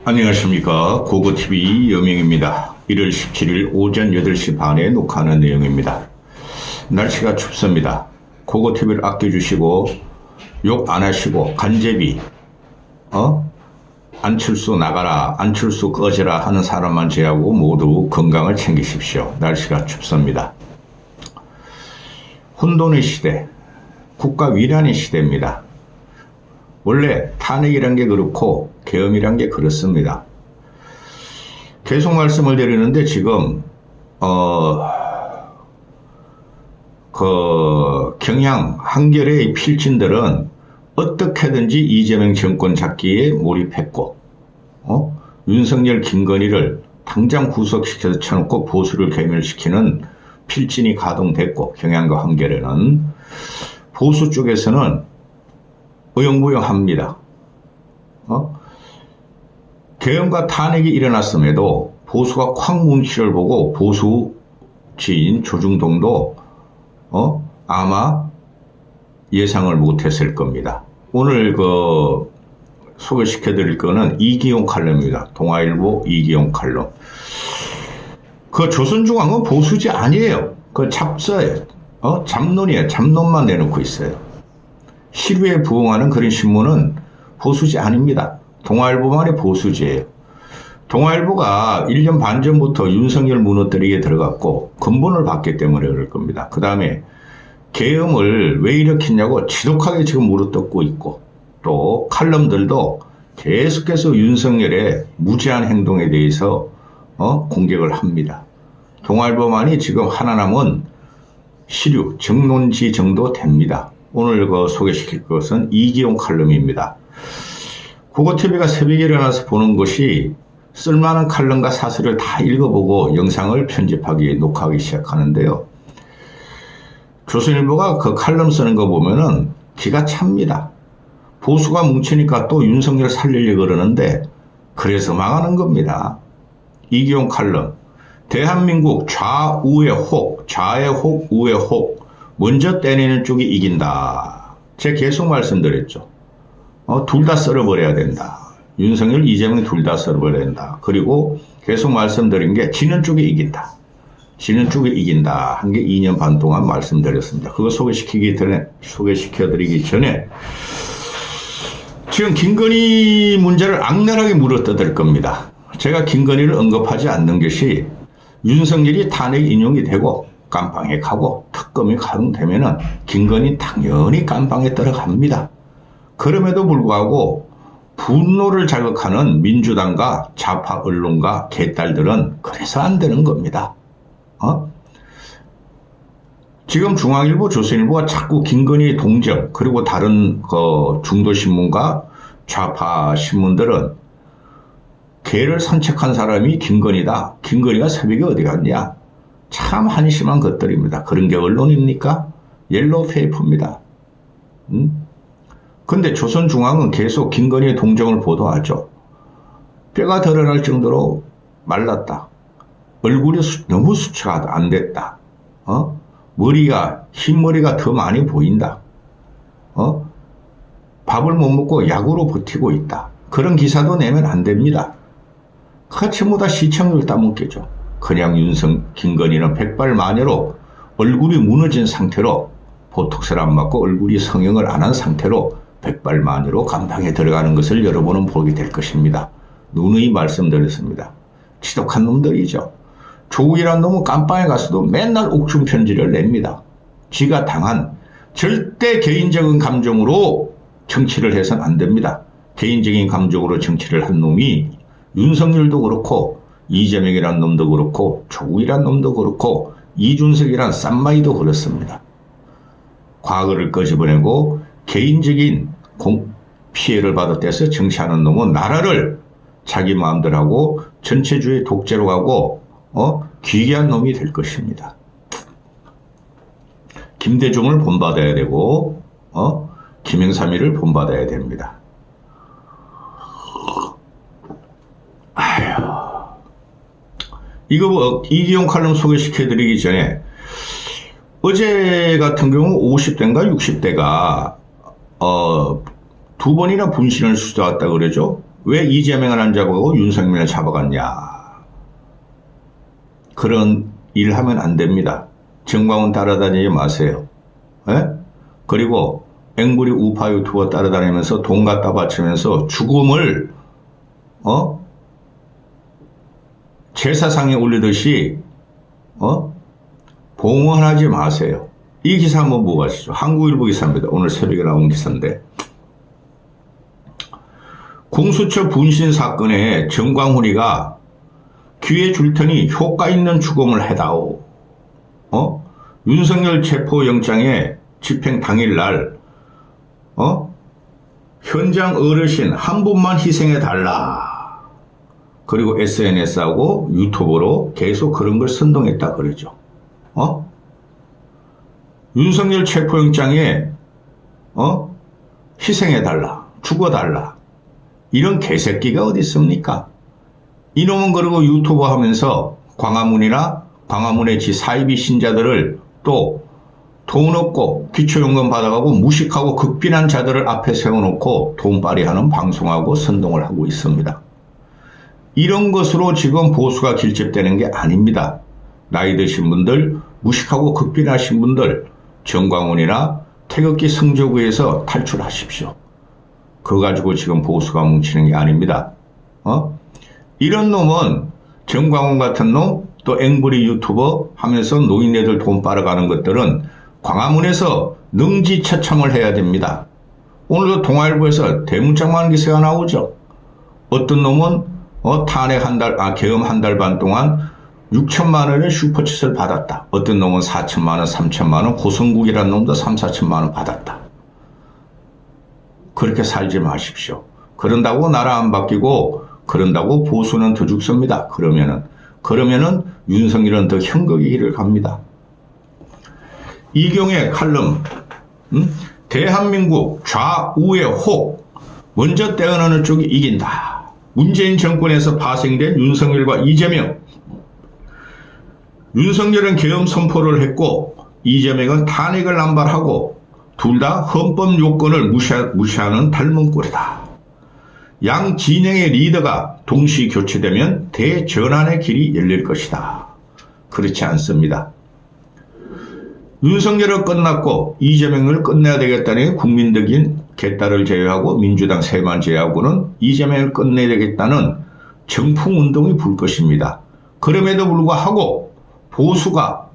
안녕하십니까. 고고TV 여명입니다. 1월 17일 오전 8시 반에 녹화하는 내용입니다. 날씨가 춥습니다. 고고TV를 아껴주시고 욕 안 하시고 간제비 안철수 나가라, 안철수 꺼져라 하는 사람만 제하고 모두 건강을 챙기십시오. 날씨가 춥습니다. 혼돈의 시대, 국가 위란의 시대입니다. 원래 탄핵이란 게 그렇고 계엄이란 게 그렇습니다. 계속 말씀을 드리는데 지금 경향 한겨레의 필진들은 어떻게든지 이재명 정권 잡기에 몰입했고 윤석열 김건희를 당장 구속시켜서 쳐놓고 보수를 괴멸시키는 필진이 가동됐고, 경향과 한겨레는 보수 쪽에서는 어영부영합니다. 계엄과 탄핵이 일어났음에도 보수가 콱 눈치를 보고 보수지인 조중동도 아마 예상을 못했을 겁니다. 오늘 소개시켜드릴 거는 이기용 칼럼입니다. 동아일보 이기용 칼럼. 조선중앙은 보수지 아니에요. 잡서예요. 잡론이에요. 잡론만 내놓고 있어요. 시류에 부응하는 그런 신문은 보수지 아닙니다. 동아일보만의 보수지예요. 동아일보가 1년 반 전부터 윤석열 무너뜨리게 들어갔고 근본을 봤기 때문에 그럴 겁니다. 그 다음에 계엄을 왜 일으켰냐고 지독하게 지금 물어뜯고 있고, 또 칼럼들도 계속해서 윤석열의 무지한 행동에 대해서 공격을 합니다. 동아일보만이 지금 하나 남은 시류, 정론지 정도 됩니다. 오늘 소개시킬 것은 이기용 칼럼입니다. 고고TV가 새벽에 일어나서 보는 것이 쓸만한 칼럼과 사설을 다 읽어보고 영상을 편집하기, 녹화하기 시작하는데요. 조선일보가 칼럼 쓰는 거 보면은 기가 찹니다. 보수가 뭉치니까 또 윤석열 살리려고 그러는데 그래서 망하는 겁니다. 이기용 칼럼. 대한민국 좌우의 혹, 좌의 혹, 우의 혹. 먼저 떼내는 쪽이 이긴다. 제가 계속 말씀드렸죠. 둘 다 썰어버려야 된다. 윤석열, 이재명 둘 다 썰어버려야 된다. 그리고 계속 말씀드린 게 지는 쪽이 이긴다. 지는 쪽이 이긴다. 한 게 2년 반 동안 말씀드렸습니다. 그거 소개시켜드리기 전에 지금 김건희 문제를 악랄하게 물어뜯을 겁니다. 제가 김건희를 언급하지 않는 것이 윤석열이 탄핵 인용이 되고 깜빵에 가고 특검이 가동되면은 김건희 당연히 깜빵에 들어갑니다. 그럼에도 불구하고 분노를 자극하는 민주당과 좌파 언론과 개딸들은 그래서 안 되는 겁니다. 지금 중앙일보, 조선일보가 자꾸 김건희 동정, 그리고 다른 중도신문과 좌파 신문들은 개를 산책한 사람이 김건희다. 김건희가 새벽에 어디 갔냐. 참 한심한 것들입니다. 그런 게 언론입니까? 옐로우 페이퍼입니다. 근데 조선중앙은 계속 김건희의 동정을 보도하죠. 뼈가 드러날 정도로 말랐다. 얼굴이 너무 수치가 안 됐다. 흰머리가 더 많이 보인다. 밥을 못 먹고 약으로 버티고 있다. 그런 기사도 내면 안 됩니다. 전부 다 시청률 따먹겠죠. 그냥 김건희는 백발마녀로 얼굴이 무너진 상태로 보톡스를 안 맞고 얼굴이 성형을 안 한 상태로 백발마녀로 감방에 들어가는 것을 여러분은 보게 될 것입니다. 누누이 말씀드렸습니다. 지독한 놈들이죠. 조국이란 놈은 감방에 가서도 맨날 옥중 편지를 냅니다. 지가 당한 절대 개인적인 감정으로 정치를 해서는 안 됩니다. 개인적인 감정으로 정치를 한 놈이 윤석열도 그렇고 이재명이란 놈도 그렇고 조국이란 놈도 그렇고 이준석이란 쌈마이도 그렇습니다. 과거를 끄집어내고 개인적인 피해를 받았대서 정치하는 놈은 나라를 자기 마음대로 하고 전체주의 독재로 가고 기괴한 놈이 될 것입니다. 김대중을 본받아야 되고 김영삼이를 본받아야 됩니다. 이거 이기용 칼럼 소개시켜드리기 전에 어제 같은 경우 50대인가 60대가 두 번이나 분신을 수사했다 그러죠. 왜 이재명을 안 잡아가고 윤석열을 잡아갔냐. 그런 일 하면 안 됩니다. 정광훈 따라다니지 마세요. 에? 그리고 앵무리 우파 유튜버 따라다니면서 돈 갖다 바치면서 죽음을 제사상에 올리듯이 봉헌하지 마세요. 이 기사 한번 보고 가시죠. 한국일보 기사입니다. 오늘 새벽에 나온 기사인데, 공수처 분신 사건에 정광훈이가 기회 줄 테니 효과 있는 죽음을 해다오. 윤석열 체포영장에 집행 당일날 현장 어르신 한 분만 희생해달라. 그리고 SNS하고 유튜브로 계속 그런 걸 선동했다 그러죠. 윤석열 체포영장에 희생해달라. 죽어달라. 이런 개새끼가 어디 있습니까? 이놈은 그리고 유튜브 하면서 광화문이나 광화문의 지 사이비 신자들을 또 돈 없고 기초연금 받아가고 무식하고 극빈한 자들을 앞에 세워놓고 돈벌이하는 방송하고 선동을 하고 있습니다. 이런 것으로 지금 보수가 길집되는 게 아닙니다. 나이 드신 분들, 무식하고 극빈하신 분들, 정광훈이나 태극기 성조구에서 탈출하십시오. 그거 가지고 지금 보수가 뭉치는 게 아닙니다. 이런 놈은 정광훈 같은 놈, 또 앵부리 유튜버 하면서 노인네들 돈 빨아가는 것들은 광화문에서 능지처참을 해야 됩니다. 오늘도 동아일보에서 대문짝만 기사가 나오죠. 어떤 놈은 탄핵 계엄 한 달 반 동안 6천만 원의 슈퍼챗을 받았다. 어떤 놈은 4천만 원, 3천만 원, 고성국이라는 놈도 3, 4천만 원 받았다. 그렇게 살지 마십시오. 그런다고 나라 안 바뀌고 그런다고 보수는 더 죽습니다. 그러면은 윤석열은 더 형극의 길을 갑니다. 이경의 칼럼, 대한민국 좌우의 혹, 먼저 떼어놓는 쪽이 이긴다. 문재인 정권에서 파생된 윤석열과 이재명. 윤석열은 계엄 선포를 했고 이재명은 탄핵을 남발하고 둘 다 헌법 요건을 무시하는 닮은 꼴이다. 양 진영의 리더가 동시 교체되면 대전환의 길이 열릴 것이다. 그렇지 않습니다. 윤석열은 끝났고 이재명을 끝내야 되겠다는 국민적인 개딸을 제외하고 민주당 세만 제외하고는 이재명을 끝내야 되겠다는 정풍운동이 불 것입니다. 그럼에도 불구하고 보수가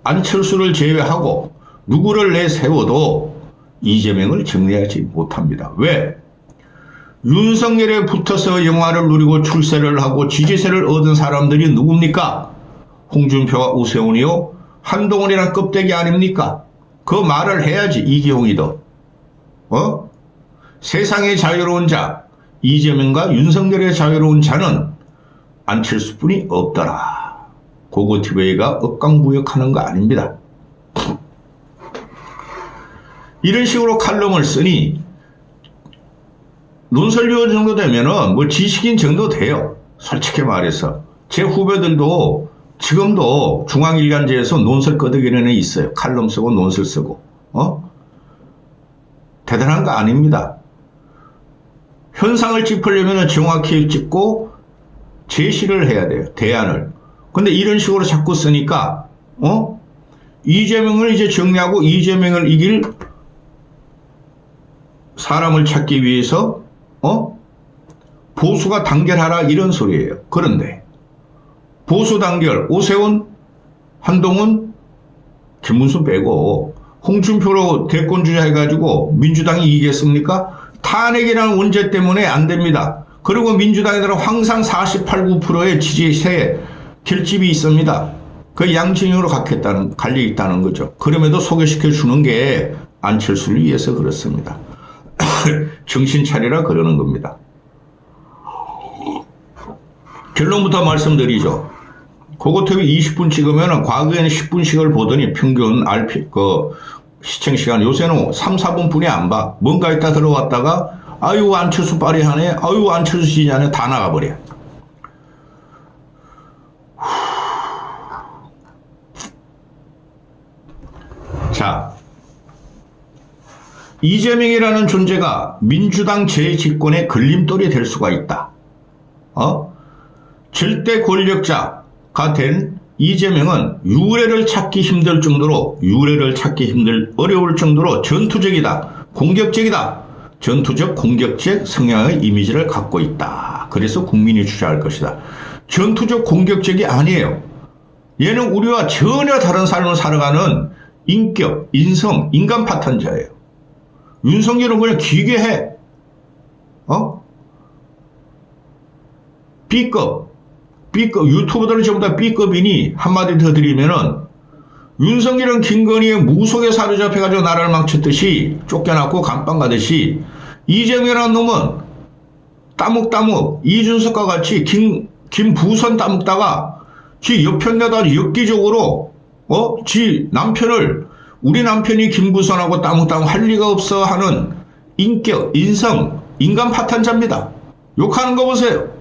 안철수를 제외하고 누구를 내세워도 이재명을 정리하지 못합니다. 왜? 윤석열에 붙어서 영화를 누리고 출세를 하고 지지세를 얻은 사람들이 누굽니까? 홍준표와 우세훈이요? 한동훈이란 껍데기 아닙니까? 그 말을 해야지. 이기홍이도. 세상의 자유로운 자, 이재명과 윤석열의 자유로운 자는 안철수뿐이 없더라. 고고티베이가 억강부역하는 거 아닙니다. 이런 식으로 칼럼을 쓰니 논설위원 정도 되면은 뭐 지식인 정도 돼요. 솔직히 말해서. 제 후배들도 지금도 중앙일간지에서 논설 끄덕이는 애 있어요. 칼럼 쓰고 논설 쓰고. 대단한 거 아닙니다. 현상을 짚으려면 정확히 짚고 제시를 해야 돼요. 대안을. 근데 이런 식으로 자꾸 쓰니까 이재명을 이제 정리하고 이재명을 이길 사람을 찾기 위해서 보수가 단결하라 이런 소리예요. 그런데 보수 단결 오세훈, 한동훈, 김문수 빼고 홍준표로 대권 주자 해가지고 민주당이 이기겠습니까? 탄핵이라는 원죄 때문에 안 됩니다. 그리고 민주당에들은 항상 48, 9%의 지지세 결집이 있습니다. 그 양진영으로 갈리겠다는 거죠. 그럼에도 소개시켜 주는 게 안철수를 위해서 그렇습니다. 정신 차리라 그러는 겁니다. 결론부터 말씀드리죠. 고고TV 20분 찍으면 과거에는 10분씩을 보더니 평균 시청시간 요새는 3, 4분 뿐이 안 봐. 뭔가 있다 들어왔다가 아유 안철수 빠리하네, 아유 안철수 지지하네 다 나가버려. 자, 이재명이라는 존재가 민주당 재집권의 걸림돌이 될 수가 있다. 절대 권력자가 된 이재명은 유례를 찾기 힘들 정도로 어려울 정도로 전투적이다. 공격적이다. 전투적 공격적 성향의 이미지를 갖고 있다. 그래서 국민이 주저할 것이다. 전투적 공격적이 아니에요. 얘는 우리와 전혀 다른 삶을 살아가는 인격, 인성, 인간 파탄자예요. 윤석열은 그냥 기괴해. B급, 유튜버들은 전부 다 B급이니 한마디 더 드리면은 윤석열은 김건희의 무속에 사로잡혀가지고 나라를 망쳤듯이 쫓겨났고 감방 가듯이 이재명이라는 놈은 따묵따묵 이준석과 같이 김부선 따묵다가 지 옆편에다 엽기적으로 지 남편을 우리 남편이 김부선하고 따묵따묵 할 리가 없어 하는 인격, 인성, 인간 파탄자입니다. 욕하는 거 보세요.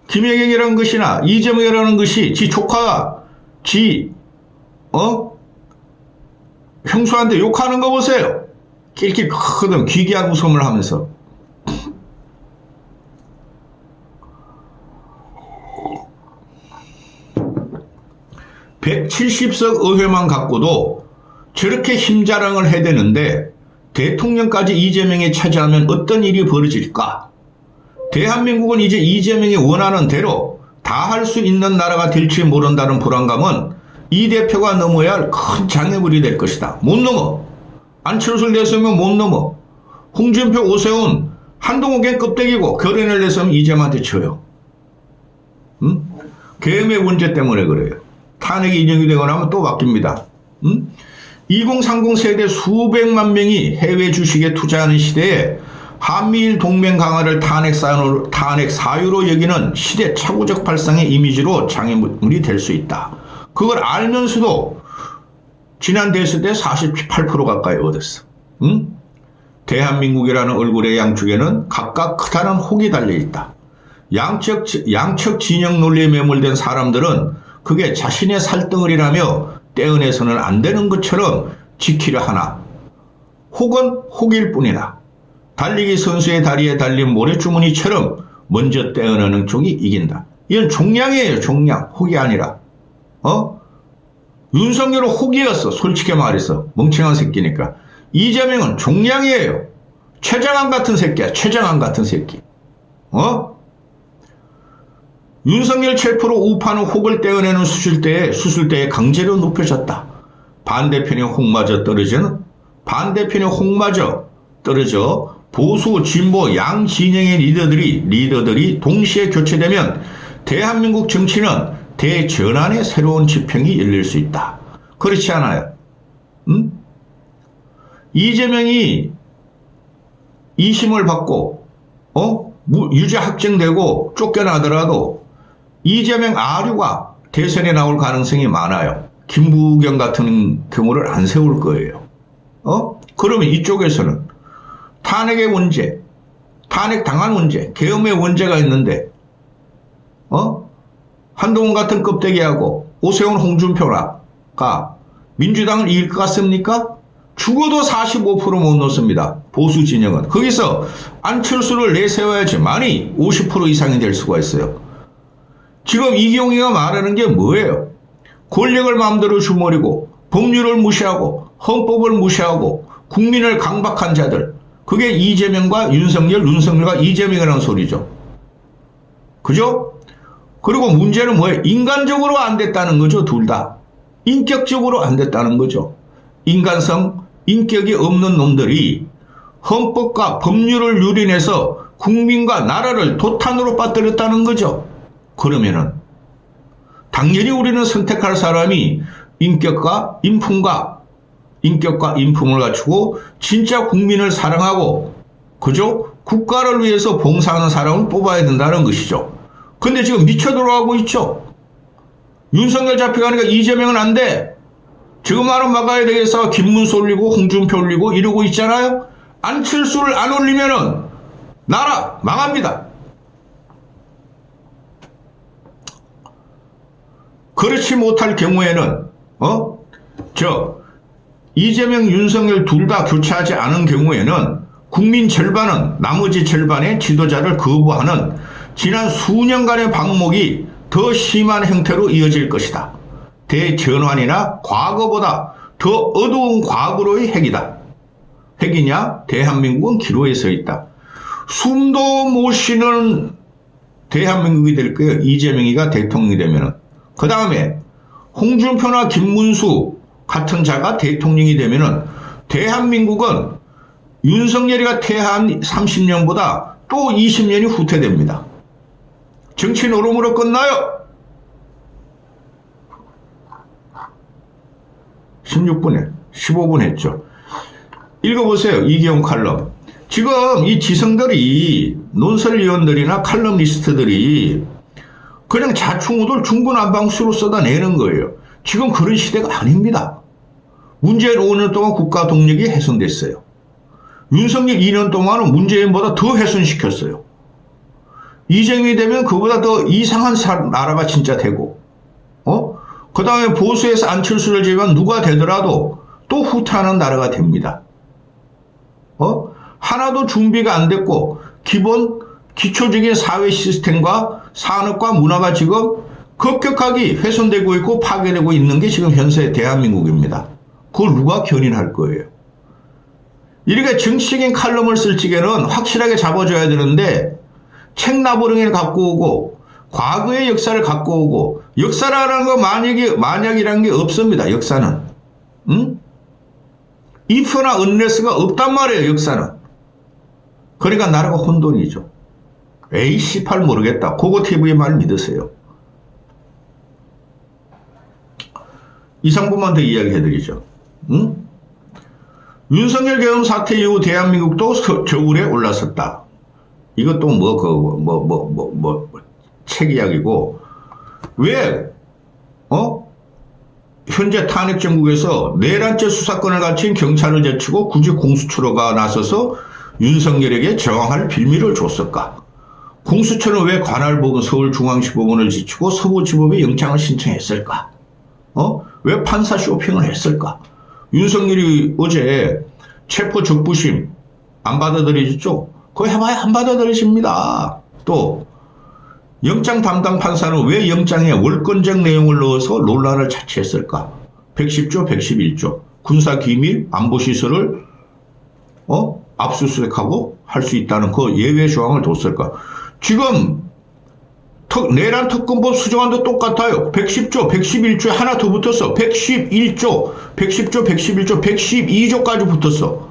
김혜경이라는 것이나 이재명이라는 것이 지 조카가 형수한테 욕하는 거 보세요. 낄낄 크거든 기괴한 웃음을 하면서. (170석) 의회만 갖고도 저렇게 힘자랑을 해대는데 대통령까지 이재명이 차지하면 어떤 일이 벌어질까? 대한민국은 이제 이재명이 원하는 대로 다 할 수 있는 나라가 될지 모른다는 불안감은 이 대표가 넘어야 할 큰 장애물이 될 것이다. 못 넘어. 안철수를 내세우면 못 넘어. 홍준표, 오세훈, 한동훈 껍데기고 결연을 내세우면 이재명한테 쳐요. 계엄의 문제 때문에 그래요. 탄핵이 인정이 되거나 하면 또 바뀝니다. 2030 세대 수백만 명이 해외 주식에 투자하는 시대에 한미일 동맹 강화를 탄핵 사유로 여기는 시대 착오적 발상의 이미지로 장애물이 될 수 있다. 그걸 알면서도 지난 대선 때 48% 가까이 얻었어. 대한민국이라는 얼굴의 양쪽에는 각각 크다는 혹이 달려있다. 양측 진영 논리에 매몰된 사람들은 그게 자신의 살덩어리라며 떼어내서는 안 되는 것처럼 지키려 하나 혹은 혹일 뿐이다. 달리기 선수의 다리에 달린 모래주머니처럼 먼저 떼어내는 쪽이 이긴다. 이건 종량이에요. 종량. 혹이 아니라. 윤석열은 혹이었어. 솔직히 말해서. 멍청한 새끼니까. 이재명은 종량이에요. 최장암 같은 새끼야. 최장암 같은 새끼. 윤석열 체포로 우파는 혹을 떼어내는 수술대에 강제로 눕혀졌다. 반대편의 혹마저 떨어져 보수, 진보, 양 진영의 리더들이 동시에 교체되면 대한민국 정치는 대전환의 새로운 지평이 열릴 수 있다. 그렇지 않아요? 이재명이 2심을 받고 유죄 확정되고 쫓겨나더라도 이재명 아류가 대선에 나올 가능성이 많아요. 김부겸 같은 경우를 안 세울 거예요. 그러면 이쪽에서는 탄핵의 문제, 탄핵 당한 문제, 계엄의 문제가 있는데, 한동훈 같은 껍데기하고 오세훈, 홍준표가 민주당을 이길 것 같습니까? 죽어도 45%못 넣습니다. 보수 진영은. 거기서 안철수를 내세워야지만이 50% 이상이 될 수가 있어요. 지금 이경희가 말하는 게 뭐예요? 권력을 마음대로 주머리고 법률을 무시하고 헌법을 무시하고 국민을 강박한 자들. 그게 이재명과 윤석열과 이재명이라는 소리죠. 그죠? 그리고 문제는 뭐예요? 인간적으로 안 됐다는 거죠. 둘 다. 인격적으로 안 됐다는 거죠. 인간성, 인격이 없는 놈들이 헌법과 법률을 유린해서 국민과 나라를 도탄으로 빠뜨렸다는 거죠. 그러면은 당연히 우리는 선택할 사람이 인격과 인품을 갖추고 진짜 국민을 사랑하고 그죠? 국가를 위해서 봉사하는 사람을 뽑아야 된다는 것이죠. 근데 지금 미쳐 돌아가고 있죠. 윤석열 잡혀가니까 이재명은 안 돼. 지금만은 막아야 되겠어. 김문수 올리고 홍준표 올리고 이러고 있잖아요. 안철수를 안 올리면은 나라 망합니다. 그렇지 못할 경우에는 이재명, 윤석열 둘 다 교체하지 않은 경우에는 국민 절반은 나머지 절반의 지도자를 거부하는 지난 수년간의 방목이 더 심한 형태로 이어질 것이다. 대전환이나 과거보다 더 어두운 과거로의 핵이다. 핵이냐? 대한민국은 기로에 서 있다. 숨도 못 쉬는 대한민국이 될 거예요. 이재명이가 대통령이 되면은. 그 다음에 홍준표나 김문수 같은 자가 대통령이 되면은 대한민국은 윤석열이가 퇴한 30년보다 또 20년이 후퇴됩니다. 정치 노름으로 끝나요. 16분에 15분 했죠. 읽어보세요. 이기용 칼럼. 지금 이 지성들이 논설위원들이나 칼럼니스트들이 그냥 자충우돌 중구난방수로 쏟아내는 거예요. 지금 그런 시대가 아닙니다. 문재인 5년 동안 국가 동력이 훼손됐어요. 윤석열 2년 동안은 문재인보다 더 훼손시켰어요. 이재명이 되면 그보다 더 이상한 나라가 진짜 되고, 그 다음에 보수에서 안철수를 제외한 누가 되더라도 또 후퇴하는 나라가 됩니다. 하나도 준비가 안 됐고, 기초적인 사회 시스템과 산업과 문화가 지금 급격하게 훼손되고 있고 파괴되고 있는 게 지금 현재 대한민국입니다. 그걸 누가 견인할 거예요? 이렇게 정치적인 칼럼을 쓸 적에는 확실하게 잡아줘야 되는데 책나부릉이를 갖고 오고 과거의 역사를 갖고 오고 역사라는 거 만약이라는 게 없습니다. 역사는. if나 unless가 없단 말이에요. 역사는. 그러니까 나라가 혼돈이죠. 에이 씨팔 모르겠다. 고고TV의 말 믿으세요. 이 상부만 더 이야기해드리죠. 윤석열 계엄 사태 이후 대한민국도 저울에 올랐었다. 이것도 책 이야기고, 왜, 현재 탄핵 정국에서 내란죄 수사권을 가진 경찰을 제치고 굳이 공수처가 나서서 윤석열에게 저항할 빌미를 줬을까? 공수처는 왜 관할법원 서울중앙지법원을 지치고 서부지법에 영장을 신청했을까? 왜 판사 쇼핑을 했을까? 윤석열이 어제 체포 적부심 안 받아들이죠? 그거 해봐야 안 받아들여집니다. 또 영장 담당 판사는 왜 영장에 월권적 내용을 넣어서 논란을 자초했을까? 110조, 111조 군사기밀 안보시설을 압수수색하고 할 수 있다는 그 예외 조항을 뒀을까? 지금 내란 특검법 수정안도 똑같아요. 110조, 111조에 하나 더 붙었어. 111조, 111조, 112조까지 붙었어.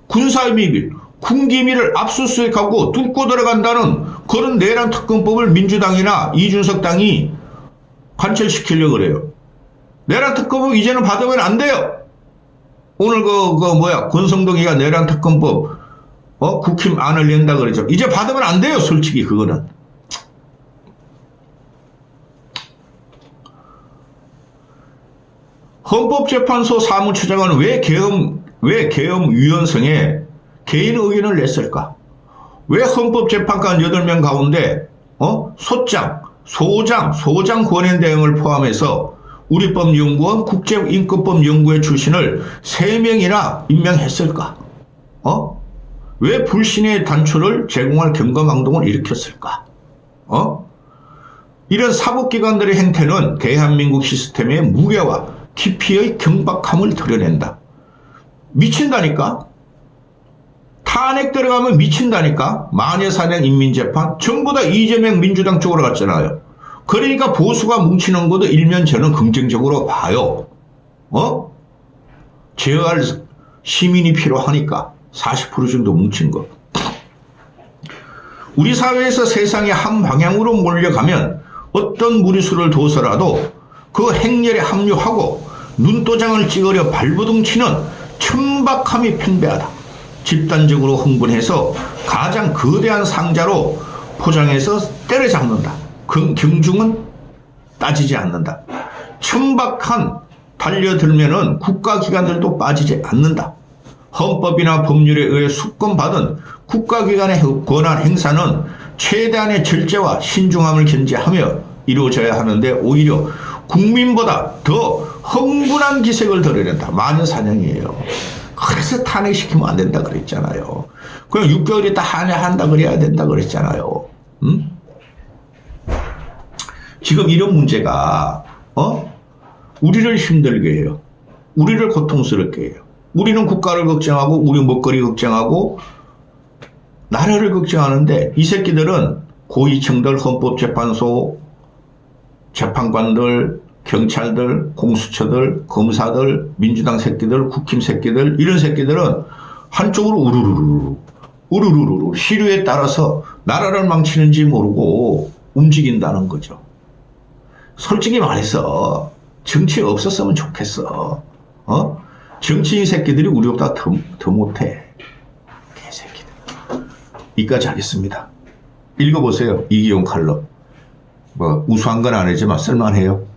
군사비밀, 군기밀을 압수수색하고 뚫고 들어간다는 그런 내란 특검법을 민주당이나 이준석 당이 관철시키려고 그래요. 내란 특검법 이제는 받으면 안 돼요. 오늘 권성동이가 내란 특검법 국힘안을 낸다 그러죠. 이제 받으면 안 돼요. 솔직히 그거는. 헌법재판소 사무처장은 왜 계엄위원성에 개인 의견을 냈을까? 왜 헌법재판관 8명 가운데 소장, 소장 권한 대행을 포함해서 우리법연구원 국제인권법연구회 출신을 3명이나 임명했을까? 왜 불신의 단초를 제공할 경감망동을 일으켰을까? 이런 사법기관들의 행태는 대한민국 시스템의 무게와 깊이의 경박함을 드러낸다. 미친다니까? 탄핵 들어가면 미친다니까? 마녀사냥 인민재판 전부 다 이재명 민주당 쪽으로 갔잖아요. 그러니까 보수가 뭉치는 것도 일면 저는 긍정적으로 봐요. 제어할 시민이 필요하니까 40% 정도 뭉친 거. 우리 사회에서 세상이 한 방향으로 몰려가면 어떤 무리수를 둬서라도 그 행렬에 합류하고 눈도장을 찍으려 발버둥 치는 천박함이 팽배하다. 집단적으로 흥분해서 가장 거대한 상자로 포장해서 때려잡는다. 경중은 따지지 않는다. 천박한 달려들면은 국가기관들도 빠지지 않는다. 헌법이나 법률에 의해 수권받은 국가기관의 권한 행사는 최대한의 절제와 신중함을 견지하며 이루어져야 하는데 오히려 국민보다 더 흥분한 기색을 드러낸다. 마녀사냥이에요. 그래서 탄핵시키면 안 된다 그랬잖아요. 그냥 6개월 있다 한다 그래야 된다 그랬잖아요. 응? 지금 이런 문제가 우리를 힘들게 해요. 우리를 고통스럽게 해요. 우리는 국가를 걱정하고 우리 먹거리 걱정하고 나라를 걱정하는데 이 새끼들은 고위층들, 헌법재판소, 재판관들, 경찰들, 공수처들, 검사들, 민주당 새끼들, 국힘 새끼들 이런 새끼들은 한쪽으로 우르르르 시류에 따라서 나라를 망치는지 모르고 움직인다는 거죠. 솔직히 말해서 정치 없었으면 좋겠어. 정치인 새끼들이 우리보다 더 못해. 개새끼들. 이까지 하겠습니다. 읽어보세요. 이기용 칼럼. 뭐 우수한 건 아니지만 쓸만해요.